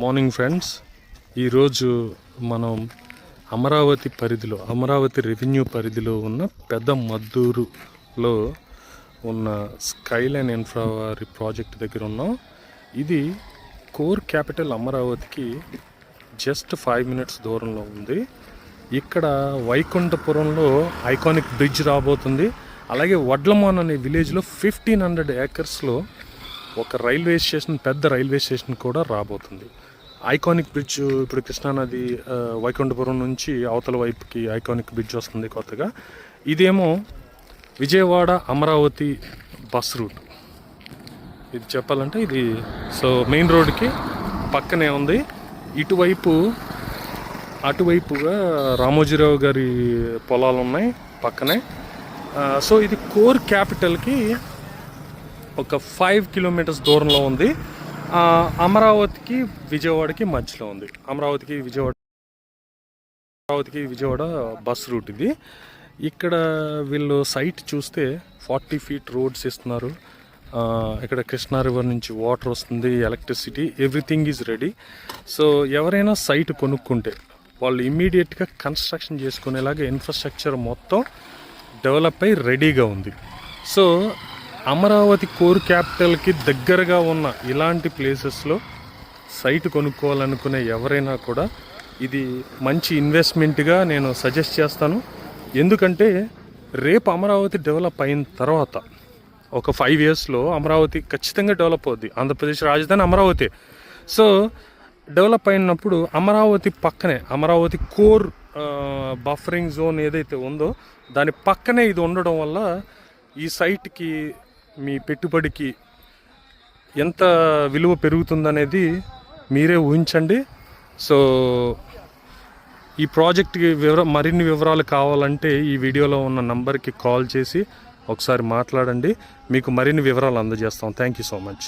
Morning friends, ఈరోజు మనం Amaravati revenue పరిధిలో ఉన్న పెద్ద మద్దూరులో ఉన్న స్కైలైన్ ఇన్ఫ్రా వారి ప్రాజెక్ట్ దగ్గర ఉన్నాం. ఇది కోర్ క్యాపిటల్ అమరావతికి జస్ట్ 5 minutes దూరంలో ఉంది. ఇక్కడ వైకుంఠపురంలో ఐకానిక్ బ్రిడ్జ్ రాబోతుంది. అలాగే వడ్లమాన్ అనే విలేజ్లో 1500 acresలో ఒక రైల్వే స్టేషన్, పెద్ద రైల్వే స్టేషన్ కూడా రాబోతుంది. ఐకానిక్ బ్రిడ్జ్ ఇప్పుడు కృష్ణానది వైకుంఠపురం నుంచి అవతల వైపుకి ఐకానిక్ బ్రిడ్జ్ వస్తుంది కొత్తగా. ఇదేమో విజయవాడ అమరావతి బస్ రూట్. ఇది చెప్పాలంటే ఇది మెయిన్ రోడ్కి పక్కనే ఉంది. అటువైపుగా రామోజీరావు గారి పొలాలు ఉన్నాయి పక్కనే. ఇది కోర్ క్యాపిటల్కి ఒక 5 kilometers దూరంలో ఉంది. అమరావతికి విజయవాడకి మధ్యలో ఉంది. అమరావతికి విజయవాడ బస్ రూట్ ఇది. ఇక్కడ వీళ్ళు సైట్ చూస్తే 40 feet రోడ్స్ ఇస్తున్నారు. ఇక్కడ కృష్ణా రివర్ నుంచి వాటర్ వస్తుంది, ఎలక్ట్రిసిటీ, ఎవ్రీథింగ్ ఈజ్ రెడీ. ఎవరైనా సైట్ కొనుక్కుంటే వాళ్ళు ఇమ్మీడియట్గా కన్స్ట్రక్షన్ చేసుకునేలాగా ఇన్ఫ్రాస్ట్రక్చర్ మొత్తం డెవలప్ అయి రెడీగా ఉంది. అమరావతి కోర్ క్యాపిటల్కి దగ్గరగా ఉన్న ఇలాంటి ప్లేసెస్లో సైట్ కొనుక్కోవాలనుకునే ఎవరైనా కూడా ఇది మంచి ఇన్వెస్ట్మెంట్గా నేను సజెస్ట్ చేస్తాను. ఎందుకంటే రేపు అమరావతి డెవలప్ అయిన తర్వాత ఒక 5 yearsలో అమరావతి ఖచ్చితంగా డెవలప్ అవుద్ది. ఆంధ్రప్రదేశ్ రాజధాని అమరావతి. డెవలప్ అయినప్పుడు అమరావతి పక్కనే అమరావతి కోర్ బఫరింగ్ జోన్ ఏదైతే ఉందో దాని పక్కనే ఇది ఉండడం వల్ల ఈ సైట్కి, మీ పెట్టుబడికి ఎంత విలువ పెరుగుతుందనేది మీరే ఊహించండి. ఈ ప్రాజెక్ట్కి మరిన్ని వివరాలు కావాలంటే ఈ వీడియోలో ఉన్న నంబర్కి కాల్ చేసి ఒకసారి మాట్లాడండి. మీకు మరిన్ని వివరాలు అందజేస్తాం. Thank you so much.